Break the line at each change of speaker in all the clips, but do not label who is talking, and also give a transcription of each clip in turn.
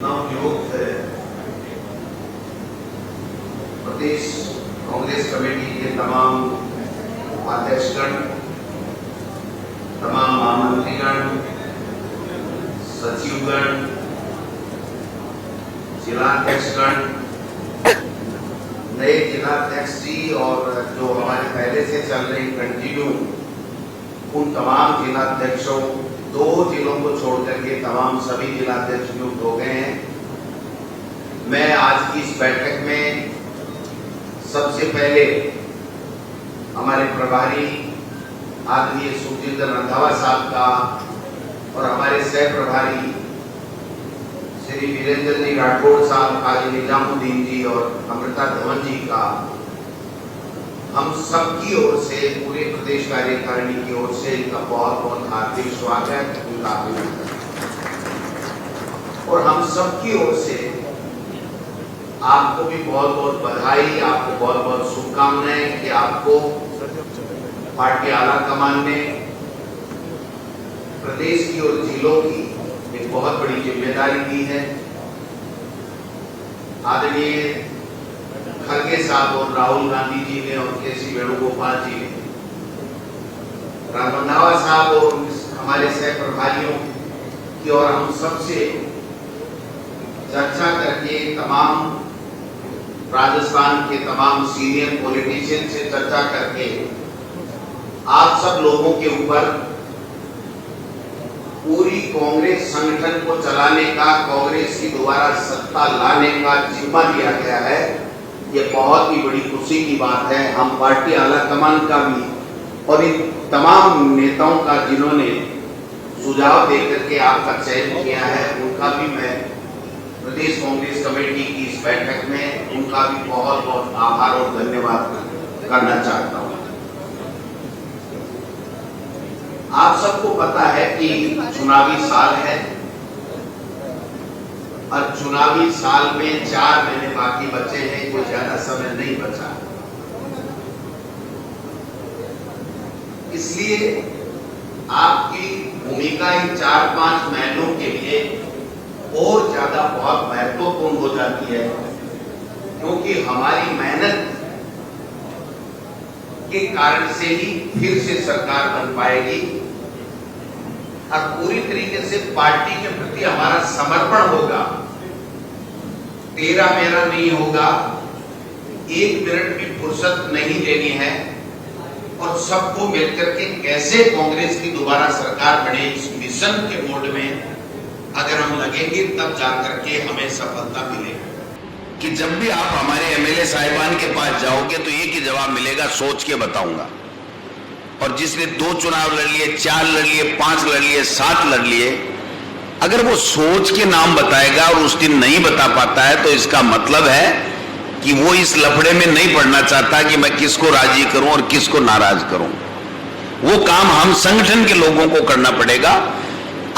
नवनियुक्त प्रदेश कांग्रेस कमेटी के तमाम उपाध्यक्षगण, तमाम महामंत्रीगण, सचिवगण, जिलाध्यक्षगण, नए जिलाध्यक्ष जी और जो हमारे पहले से चल रही कंटिन्यू उन तमाम जिलाध्यक्षों, 2 जिलों को छोड़कर के तमाम सभी जिलाध्यक्ष नियुक्त हो गए हैं। मैं आज की इस बैठक में सबसे पहले हमारे प्रभारी आदरणीय सुखजिंदर रंधावा साहब का और हमारे सह प्रभारी श्री वीरेंद्र जी राठौड़ साहब, काजी निजामुद्दीन जी और अमृता धवन जी का हम सबकी ओर से, पूरे प्रदेश कार्यकारिणी की ओर से इनका बहुत बहुत हार्दिक स्वागत, उनका अभिनंदन। और हम सबकी ओर से आपको भी बहुत बहुत बधाई, आपको बहुत बहुत शुभकामनाएं कि आपको पार्टी आला कमान ने प्रदेश की और जिलों की एक बहुत बड़ी जिम्मेदारी दी है। आदरणीय खड़गे साहब और राहुल गांधी जी ने और के.सी. वेणुगोपाल जी ने, रंधावा साहब और हमारे सह प्रभारियों की और हम सबसे चर्चा करके, तमाम राजस्थान के तमाम सीनियर पॉलिटिशियन से चर्चा करके आप सब लोगों के ऊपर पूरी कांग्रेस संगठन को चलाने का, कांग्रेस की दोबारा सत्ता लाने का जिम्मा दिया गया है। ये बहुत ही बड़ी खुशी की बात है। हम पार्टी आला कमान का भी और इन तमाम नेताओं का जिन्होंने सुझाव देकर के आपका चयन किया है, उनका भी मैं प्रदेश कांग्रेस कमेटी की इस बैठक में उनका भी बहुत बहुत आभार और धन्यवाद करना चाहता हूँ। आप सबको पता है कि चुनावी साल है और चुनावी साल में 4 महीने बाकी बचे हैं, कोई ज्यादा समय नहीं बचा। इसलिए आपकी भूमिका इन 4-5 महीनों के लिए और ज्यादा बहुत महत्वपूर्ण हो जाती है, क्योंकि हमारी मेहनत के कारण से ही फिर से सरकार बन पाएगी और पूरी तरीके से पार्टी के प्रति हमारा समर्पण होगा। तेरा मेरा नहीं होगा, 1 मिनट भी फुर्सत नहीं लेनी है और सबको मिलकर के कैसे कांग्रेस की दोबारा सरकार बने, इस मिशन के मोड में अगर हम लगेंगे तब जाकर के हमें सफलता मिलेगी।
कि जब भी आप हमारे एमएलए साहिबान के पास जाओगे तो एक ही जवाब मिलेगा, सोच के बताऊंगा। और जिसने 2 चुनाव लड़ लिए, 4 लड़ लिए, 5 लड़ लिए, 7 लड़ लिए, अगर वो सोच के नाम बताएगा और उस दिन नहीं बता पाता है तो इसका मतलब है कि वो इस लफड़े में नहीं पड़ना चाहता कि मैं किसको राजी करूं और किसको नाराज करूं। वो काम हम संगठन के लोगों को करना पड़ेगा।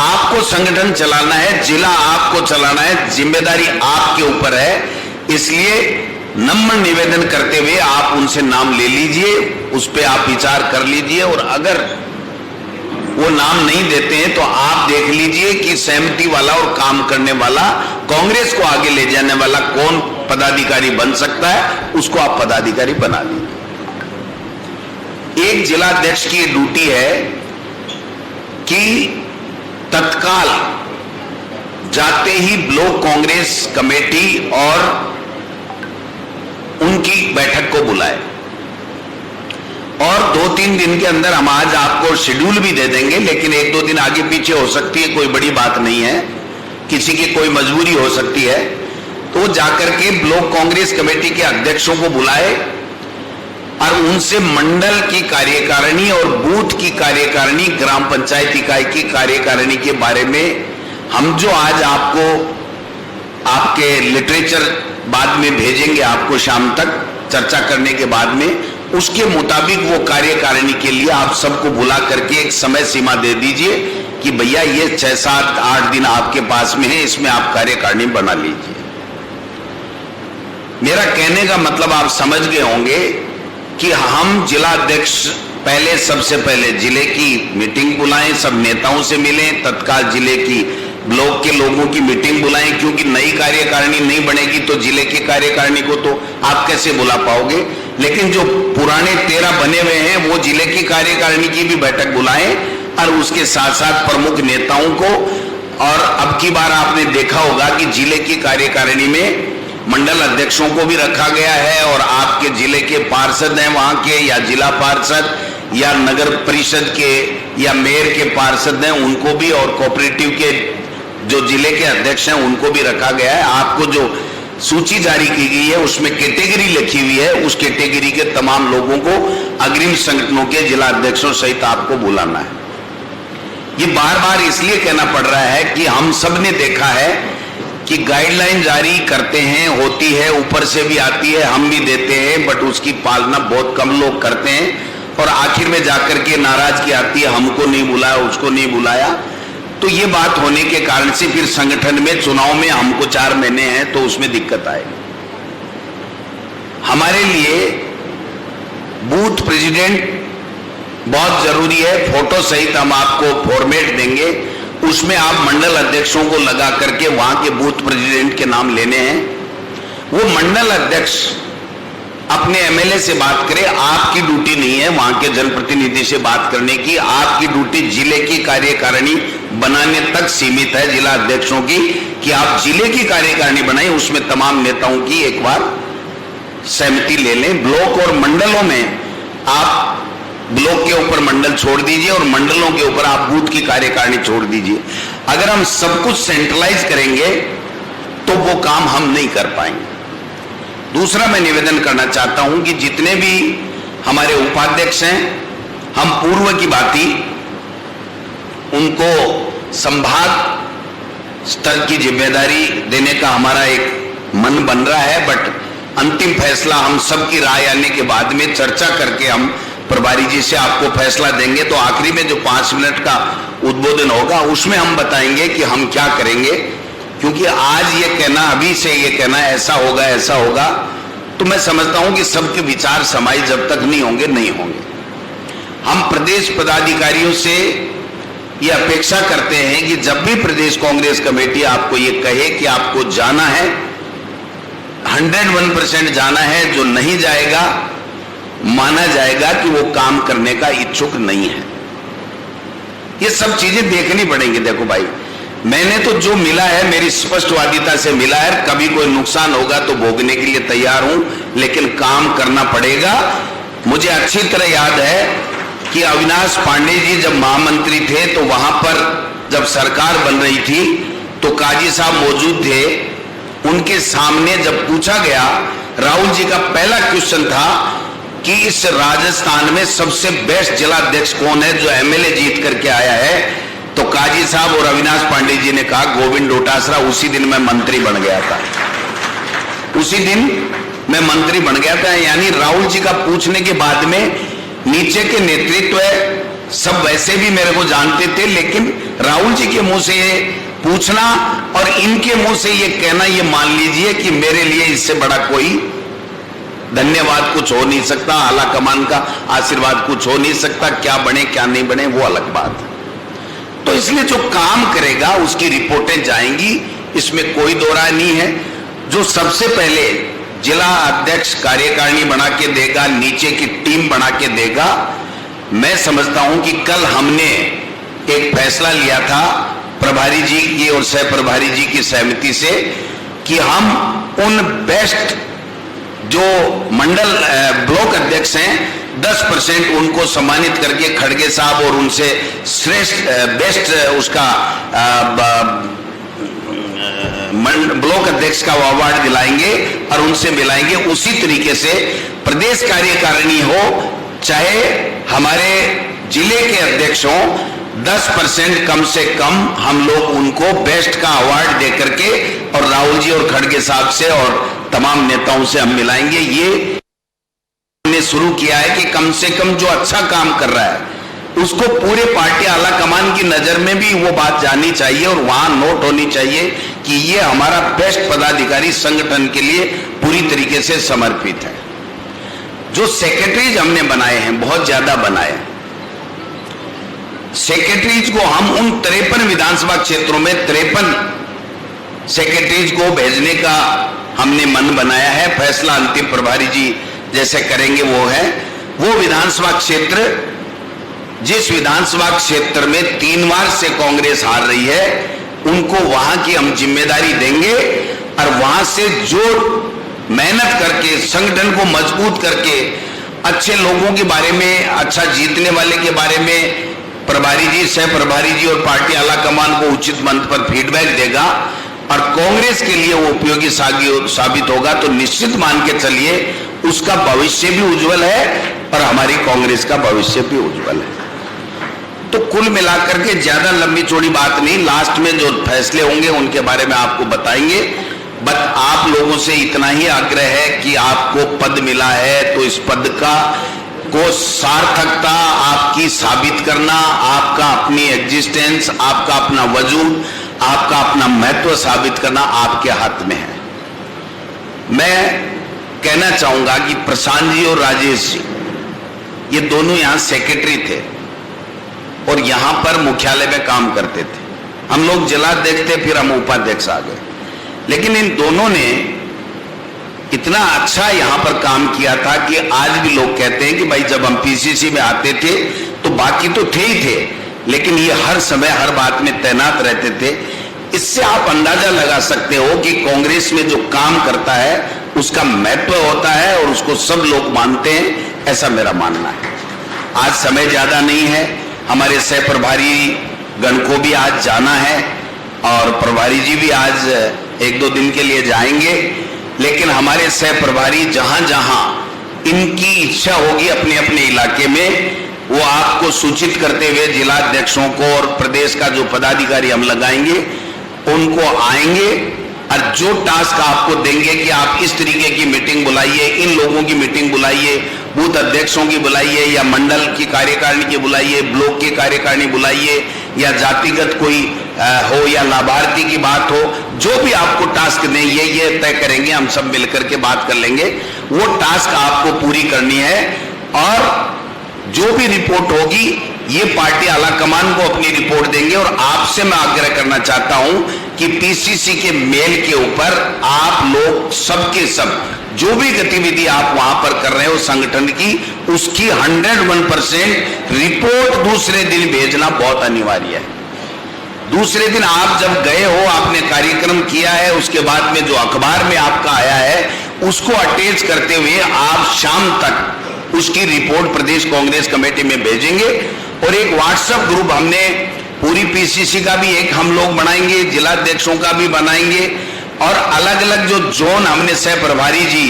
आपको संगठन चलाना है, जिला आपको चलाना है, जिम्मेदारी आपके ऊपर है। इसलिए नम्र निवेदन करते हुए आप उनसे नाम ले लीजिए, उस पर आप विचार कर लीजिए और अगर वो नाम नहीं देते हैं तो आप देख लीजिए कि सहमति वाला और काम करने वाला, कांग्रेस को आगे ले जाने वाला कौन पदाधिकारी बन सकता है, उसको आप पदाधिकारी बना लीजिए। एक जिलाध्यक्ष की ड्यूटी है कि तत्काल जाते ही ब्लॉक कांग्रेस कमेटी और उनकी बैठक को बुलाए और 2-3 दिन के अंदर हम आज आपको शेड्यूल भी दे देंगे, लेकिन 1-2 दिन आगे पीछे हो सकती है, कोई बड़ी बात नहीं है, किसी की कोई मजबूरी हो सकती है। तो जाकर के ब्लॉक कांग्रेस कमेटी के अध्यक्षों को बुलाए और उनसे मंडल की कार्यकारिणी और बूथ की कार्यकारिणी, ग्राम पंचायत इकाई की कार्यकारिणी के बारे में हम जो आज आपको आपके लिटरेचर बाद में भेजेंगे, आपको शाम तक चर्चा करने के बाद में, उसके मुताबिक वो कार्यकारिणी के लिए आप सबको बुला करके एक समय सीमा दे दीजिए कि भैया ये 6, 7, 8 दिन आपके पास में है, इसमें आप कार्यकारिणी बना लीजिए। मेरा कहने का मतलब आप समझ गए होंगे कि हम जिलाध्यक्ष सबसे पहले जिले की मीटिंग बुलाएं, सब नेताओं से मिलें, तत्काल जिले की ब्लॉक के लोगों की मीटिंग बुलाएं, क्योंकि नई कार्यकारिणी नहीं बनेगी तो जिले की कार्यकारिणी को तो आप कैसे बुला पाओगे। लेकिन जो पुराने 13 बने हुए हैं वो जिले की कार्यकारिणी की भी बैठक बुलाएं और उसके साथ साथ प्रमुख नेताओं को। और अब की बार आपने देखा होगा कि जिले की कार्यकारिणी में मंडल अध्यक्षों को भी रखा गया है और आपके जिले के पार्षद हैं वहां के, या जिला पार्षद या नगर परिषद के या मेयर के पार्षद हैं उनको भी, और कोऑपरेटिव के जो जिले के अध्यक्ष हैं उनको भी रखा गया है। आपको जो सूची जारी की गई है उसमें कैटेगरी लिखी हुई है, उस कैटेगरी के तमाम लोगों को अग्रिम संगठनों के जिला अध्यक्षों सहित आपको बुलाना है। ये बार बार इसलिए कहना पड़ रहा है कि हम सब ने देखा है कि गाइडलाइन जारी करते हैं, होती है, ऊपर से भी आती है, हम भी देते हैं, बट उसकी पालना बहुत कम लोग करते हैं और आखिर में जाकर के नाराजगी आती है, हमको नहीं बुलाया, उसको नहीं बुलाया। तो ये बात होने के कारण से फिर संगठन में चुनाव में हमको 4 महीने हैं तो उसमें दिक्कत आएगी। हमारे लिए बूथ प्रेसिडेंट बहुत जरूरी है, फोटो सहित हम आपको फॉर्मेट देंगे, उसमें आप मंडल अध्यक्षों को लगा करके वहां के बूथ प्रेसिडेंट के नाम लेने हैं। वो मंडल अध्यक्ष अपने एमएलए से बात करे, आपकी ड्यूटी नहीं है वहां के जनप्रतिनिधि से बात करने की, आपकी ड्यूटी जिले की कार्यकारिणी बनाने तक सीमित है जिला अध्यक्षों की, कि आप जिले की कार्यकारिणी बनाएं, उसमें तमाम नेताओं की एक बार सहमति ले लें। ब्लॉक और मंडलों में आप ब्लॉक के ऊपर मंडल छोड़ दीजिए और मंडलों के ऊपर आप बूथ की कार्यकारिणी छोड़ दीजिए। अगर हम सब कुछ सेंट्रलाइज करेंगे तो वो काम हम नहीं कर पाएंगे। दूसरा मैं निवेदन करना चाहता हूं कि जितने भी हमारे उपाध्यक्ष हैं, हम पूर्व की भांति उनको संभाग स्तर की जिम्मेदारी देने का हमारा एक मन बन रहा है, बट अंतिम फैसला हम सबकी राय आने के बाद में चर्चा करके हम प्रभारी जी से आपको फैसला देंगे। तो आखिरी में जो 5 मिनट का उद्बोधन होगा उसमें हम बताएंगे कि हम क्या करेंगे, क्योंकि आज ये कहना, अभी से ये कहना ऐसा होगा ऐसा होगा, तो मैं समझता हूं कि सबके विचार समाई जब तक नहीं होंगे नहीं होंगे। हम प्रदेश पदाधिकारियों से ये अपेक्षा करते हैं कि जब भी प्रदेश कांग्रेस कमेटी आपको ये कहे कि आपको जाना है, 101% जाना है, जो नहीं जाएगा माना जाएगा कि वो काम करने का इच्छुक नहीं है। ये सब चीजें देखनी पड़ेंगी। देखो भाई, मैंने तो जो मिला है मेरी स्पष्टवादिता से मिला है, कभी कोई नुकसान होगा तो भोगने के लिए तैयार हूं, लेकिन काम करना पड़ेगा। मुझे अच्छी तरह याद है कि अविनाश पांडे जी जब महामंत्री थे तो वहां पर जब सरकार बन रही थी तो काजी साहब मौजूद थे। उनके सामने जब पूछा गया, राहुल जी का पहला क्वेश्चन था कि इस राजस्थान में सबसे बेस्ट जिला अध्यक्ष कौन है जो एमएलए जीत करके आया है, तो काजी साहब और अविनाश पांडे जी ने कहा गोविंद डोटासरा। उसी दिन मैं मंत्री बन गया था, उसी दिन मैं मंत्री बन गया था। यानी राहुल जी का पूछने के बाद में नीचे के नेतृत्व सब वैसे भी मेरे को जानते थे, लेकिन राहुल जी के मुंह से ये पूछना और इनके मुंह से ये कहना, ये मान लीजिए कि मेरे लिए इससे बड़ा कोई धन्यवाद कुछ हो नहीं सकता, आला कमान का आशीर्वाद कुछ हो नहीं सकता। क्या बने क्या नहीं बने वो अलग बात है। तो इसलिए जो काम करेगा उसकी रिपोर्टें जाएंगी, इसमें कोई दो राय नहीं है। जो सबसे पहले जिला अध्यक्ष कार्यकारिणी बना के देगा, नीचे की टीम बना के देगा, मैं समझता हूं कि कल हमने एक फैसला लिया था प्रभारी जी की और सह प्रभारी जी की सहमति से कि हम उन बेस्ट जो मंडल ब्लॉक अध्यक्ष हैं 10% उनको सम्मानित करके खड़गे साहब और उनसे श्रेष्ठ बेस्ट उसका ब्लॉक अध्यक्ष का अवार्ड दिलाएंगे और उनसे मिलाएंगे। उसी तरीके से प्रदेश कार्यकारिणी हो चाहे हमारे जिले के अध्यक्ष हो, 10% कम से कम हम लोग उनको बेस्ट का अवार्ड दे करके और राहुल जी और खड़गे साहब से और तमाम नेताओं से हम मिलाएंगे। ये हमने शुरू किया है कि कम से कम जो अच्छा काम कर रहा है उसको पूरे पार्टी आला कमान की नजर में भी वो बात जानी चाहिए और वहां नोट होनी चाहिए कि ये हमारा बेस्ट पदाधिकारी संगठन के लिए पूरी तरीके से समर्पित है। जो सेक्रेटरीज हमने बनाए हैं बहुत ज्यादा बनाए, सेक्रेटरीज को हम उन 53 विधानसभा क्षेत्रों में 53 सेक्रेटरीज को भेजने का हमने मन बनाया है। फैसला अंतिम प्रभारी जी जैसे करेंगे वो है। वो विधानसभा क्षेत्र, जिस विधानसभा क्षेत्र में 3 बार से कांग्रेस हार रही है, उनको वहां की हम जिम्मेदारी देंगे और वहां से जो मेहनत करके संगठन को मजबूत करके अच्छे लोगों के बारे में, अच्छा जीतने वाले के बारे में प्रभारी जी, सह प्रभारी जी और पार्टी आला कमान को उचित मंच पर फीडबैक देगा और कांग्रेस के लिए वो उपयोगी साबित होगा, तो निश्चित मान के चलिए उसका भविष्य भी उज्जवल है और हमारी कांग्रेस का भविष्य भी उज्जवल है। तो कुल मिलाकर के ज्यादा लंबी चौड़ी बात नहीं, लास्ट में जो फैसले होंगे उनके बारे में आपको बताएंगे। बट आप लोगों से इतना ही आग्रह है कि आपको पद मिला है तो इस पद को सार्थकता आपकी साबित करना, आपका अपनी एग्जिस्टेंस, आपका अपना वजूद, आपका अपना महत्व साबित करना आपके हाथ में है। मैं कहना चाहूंगा कि प्रशांत जी और राजेश जी ये दोनों यहां सेक्रेटरी थे और यहां पर मुख्यालय में काम करते थे। हम लोग जिलाध्यक्ष थे, फिर हम उपाध्यक्ष आ गए, लेकिन इन दोनों ने इतना अच्छा यहां पर काम किया था कि आज भी लोग कहते हैं कि भाई जब हम पीसीसी में आते थे तो बाकी तो थे ही थे, लेकिन ये हर समय हर बात में तैनात रहते थे। इससे आप अंदाजा लगा सकते हो कि कांग्रेस में जो काम करता है उसका महत्व होता है और उसको सब लोग मानते हैं, ऐसा मेरा मानना है। आज समय ज्यादा नहीं है, हमारे सह प्रभारी गण को भी आज जाना है और प्रभारी जी भी आज 1-2 दिन के लिए जाएंगे, लेकिन हमारे सह प्रभारी जहां जहां इनकी इच्छा होगी अपने अपने इलाके में, वो आपको सूचित करते हुए जिलाध्यक्षों को और प्रदेश का जो पदाधिकारी हम लगाएंगे उनको आएंगे और जो टास्क आपको देंगे कि आप इस तरीके की मीटिंग बुलाइए, इन लोगों की मीटिंग बुलाइए, बूथ अध्यक्षों की बुलाइए या मंडल की कार्यकारिणी की बुलाइए, ब्लॉक की कार्यकारिणी बुलाइए या जातिगत कोई हो या लाभार्थी की बात हो, जो भी आपको टास्क दें ये तय करेंगे, हम सब मिलकर के बात कर लेंगे। वो टास्क आपको पूरी करनी है और जो भी रिपोर्ट होगी ये पार्टी आला कमान को अपनी रिपोर्ट देंगे। और आपसे मैं आग्रह करना चाहता हूं कि पीसीसी के मेल के ऊपर आप लोग सबके सब जो भी गतिविधि आप वहां पर कर रहे हो संगठन की, उसकी 101% रिपोर्ट दूसरे दिन भेजना बहुत अनिवार्य है। दूसरे दिन आप जब गए हो, आपने कार्यक्रम किया है, उसके बाद में जो अखबार में आपका आया है उसको अटैच करते हुए आप शाम तक उसकी रिपोर्ट प्रदेश कांग्रेस कमेटी में भेजेंगे। और एक व्हाट्सएप ग्रुप हमने पूरी पीसीसी का भी एक हम लोग बनाएंगे, जिलाध्यक्षों का भी बनाएंगे और अलग अलग जो जोन हमने सह प्रभारी जी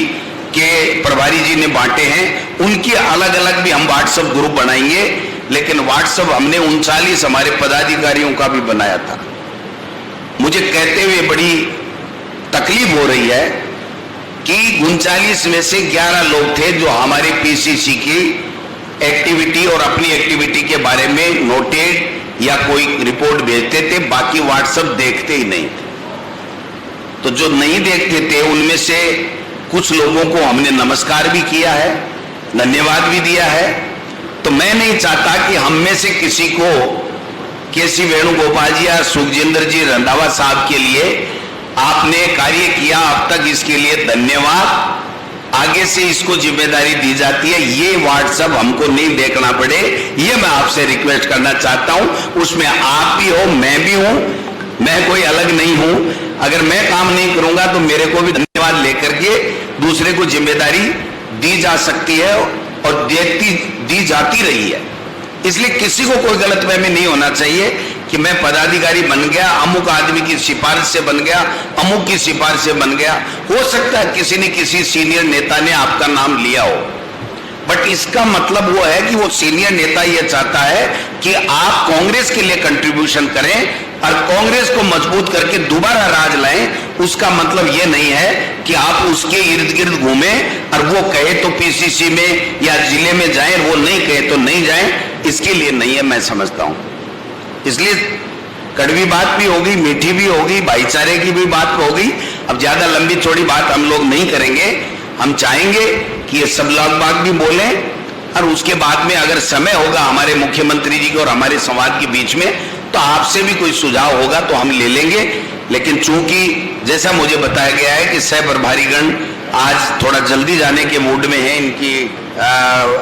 के प्रभारी जी ने बांटे हैं उनकी अलग अलग भी हम व्हाट्सएप ग्रुप बनाएंगे। लेकिन व्हाट्सएप हमने 39 हमारे पदाधिकारियों का भी बनाया था। मुझे कहते हुए बड़ी तकलीफ हो रही है कि 39 में से 11 लोग थे जो हमारे पीसीसी की एक्टिविटी और अपनी एक्टिविटी के बारे में नोटेड या कोई रिपोर्ट भेजते थे, बाकी व्हाट्सएप देखते ही नहीं थे। तो जो नहीं देखते थे उनमें से कुछ लोगों को हमने नमस्कार भी किया है, धन्यवाद भी दिया है। तो मैं नहीं चाहता कि हम में से किसी को केसी वेणुगोपाल जी या सुखजिंदर जी रंधावा साहब के लिए आपने कार्य किया, अब तक इसके लिए धन्यवाद, आगे से इसको जिम्मेदारी दी जाती है, ये व्हाट्सएप हमको नहीं देखना पड़े, ये मैं आपसे रिक्वेस्ट करना चाहता हूं। उसमें आप भी हो, मैं भी हूं, मैं कोई अलग नहीं हूं। अगर मैं काम नहीं करूंगा तो मेरे को भी धन्यवाद लेकर के दूसरे को जिम्मेदारी दी जा सकती है और दी जाती रही है। इसलिए किसी को कोई गलतफहमी नहीं होना चाहिए कि मैं पदाधिकारी बन गया, अमुक आदमी की सिफारिश से बन गया, अमुक की सिफारिश से बन गया। हो सकता है किसी ने किसी सीनियर नेता ने आपका नाम लिया हो, बट इसका मतलब वो है कि वो सीनियर नेता ये चाहता है कि आप कांग्रेस के लिए कंट्रीब्यूशन करें और कांग्रेस को मजबूत करके दोबारा राज लाएं। उसका मतलब ये नहीं है कि आप उसके इर्द गिर्द घूमें और वो कहे तो पीसीसी में या जिले में जाएं, वो नहीं कहे तो नहीं जाएं, इसके लिए नहीं है, मैं समझता हूं। इसलिए कड़वी बात भी होगी, मीठी भी होगी, भाईचारे की भी बात होगी। अब ज्यादा लंबी चौड़ी बात हम लोग नहीं करेंगे। हम चाहेंगे कि ये सब लोग बात भी बोलें और उसके बाद में अगर समय होगा हमारे मुख्यमंत्री जी के और हमारे संवाद के बीच में, तो आपसे भी कोई सुझाव होगा तो हम ले लेंगे। लेकिन चूंकि जैसा मुझे बताया गया है कि सह प्रभारीगण आज थोड़ा जल्दी जाने के मूड में है, इनकी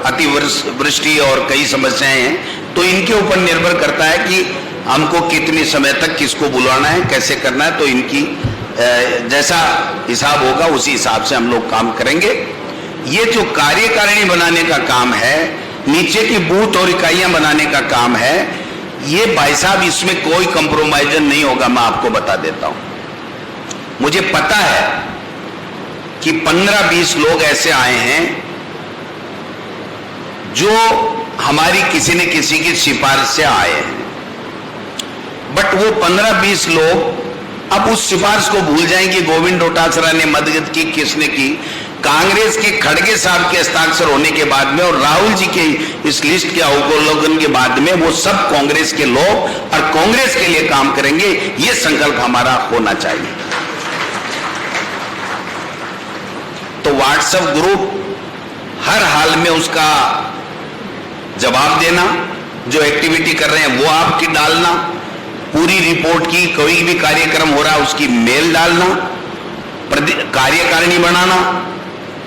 अतिवृष्टि और कई समस्याएं हैं, तो इनके ऊपर निर्भर करता है कि हमको कितने समय तक किसको बुलाना है, कैसे करना है। तो इनकी जैसा हिसाब होगा उसी हिसाब से हम लोग काम करेंगे। ये जो कार्यकारिणी बनाने का काम है, नीचे की बूथ और इकाइयां बनाने का काम है, ये भाई साहब इसमें कोई कंप्रोमाइजन नहीं होगा। मैं आपको बता देता हूं, मुझे पता है कि 15-20 लोग ऐसे आए हैं जो हमारी किसी न किसी की सिफारिश से आए हैं, बट वो 15-20 लोग अब उस सिफारिश को भूल जाएं कि गोविंद डोटासरा ने मदद की, किसने की। कांग्रेस के खड़गे साहब के हस्ताक्षर होने के बाद में और राहुल जी के इस लिस्ट के अवलोकन के बाद में वो सब कांग्रेस के लोग और कांग्रेस के लिए काम करेंगे, ये संकल्प हमारा होना चाहिए। तो व्हाट्सएप ग्रुप हर हाल में उसका जवाब देना, जो एक्टिविटी कर रहे हैं वो आपकी डालना, पूरी रिपोर्ट की, कोई भी कार्यक्रम हो रहा है उसकी मेल डालना, कार्यकारिणी बनाना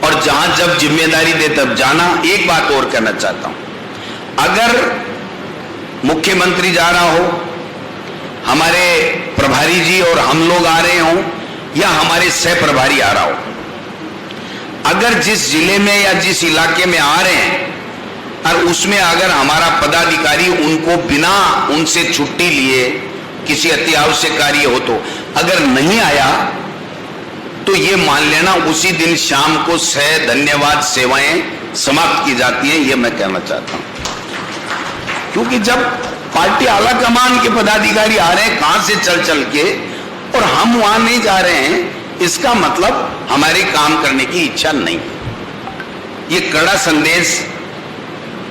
और जहां जब जिम्मेदारी दे तब जाना। एक बात और कहना चाहता हूं, अगर मुख्यमंत्री जा रहा हो, हमारे प्रभारी जी और हम लोग आ रहे हों या हमारे सह प्रभारी आ रहा हो, अगर जिस जिले में या जिस इलाके में आ रहे हैं और उसमें अगर हमारा पदाधिकारी उनको बिना उनसे छुट्टी लिए किसी अत्यावश्यक कार्य हो तो अगर नहीं आया तो ये मान लेना उसी दिन शाम को सह धन्यवाद सेवाएं समाप्त की जाती हैं। ये मैं कहना चाहता हूं, क्योंकि जब पार्टी आला कमान के पदाधिकारी आ रहे हैं कहां से चल के और हम वहां नहीं जा रहे हैं, इसका मतलब हमारे काम करने की इच्छा नहीं। ये कड़ा संदेश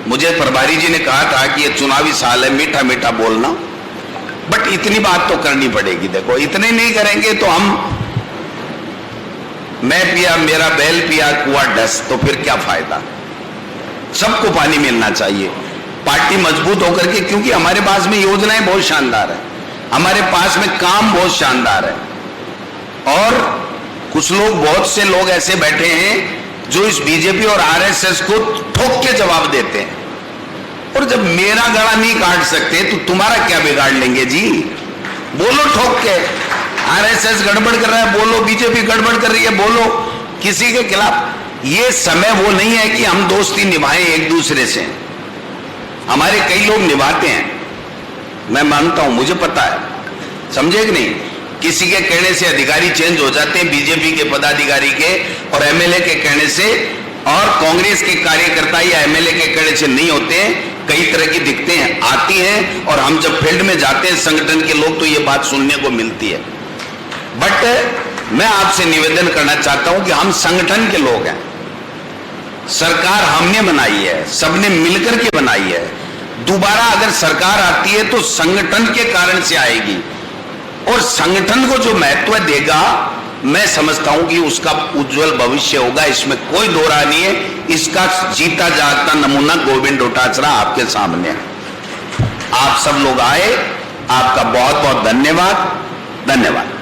मुझे प्रभारी जी ने कहा था कि ये चुनावी साल है, मीठा मीठा बोलना, बट इतनी बात तो करनी पड़ेगी। देखो इतने नहीं करेंगे तो हम मैं पिया मेरा बैल पिया कुआं डस, तो फिर क्या फायदा। सबको पानी मिलना चाहिए, पार्टी मजबूत होकर के, क्योंकि हमारे पास में योजनाएं बहुत शानदार है, हमारे पास में काम बहुत शानदार है। और कुछ लोग, बहुत से लोग ऐसे बैठे हैं जो इस बीजेपी और आरएसएस को ठोक के जवाब देते हैं, और जब मेरा गला नहीं काट सकते तो तुम्हारा क्या बिगाड़ लेंगे जी। बोलो ठोक के, आरएसएस गड़बड़ कर रहा है बोलो, बीजेपी गड़बड़ कर रही है बोलो, किसी के खिलाफ। ये समय वो नहीं है कि हम दोस्ती निभाएं एक दूसरे से, हमारे कई लोग निभाते हैं, मैं मानता हूं, मुझे पता है, समझे कि नहीं। किसी के कहने से अधिकारी चेंज हो जाते हैं, बीजेपी के पदाधिकारी के और एमएलए के कहने से, और कांग्रेस के कार्यकर्ता या एमएलए के कहने से नहीं होते हैं। कई तरह की दिक्कतें आती हैं और हम जब फील्ड में जाते हैं संगठन के लोग तो ये बात सुनने को मिलती है। बट मैं आपसे निवेदन करना चाहता हूं कि हम संगठन के लोग हैं, सरकार हमने बनाई है, सबने मिलकर के बनाई है। दोबारा अगर सरकार आती है तो संगठन के कारण से आएगी, और संगठन को जो महत्व देगा मैं समझता हूं कि उसका उज्जवल भविष्य होगा, इसमें कोई दो राय नहीं है। इसका जीता जागता नमूना गोविंद डोटासरा आपके सामने है। आप सब लोग आए, आपका बहुत बहुत धन्यवाद।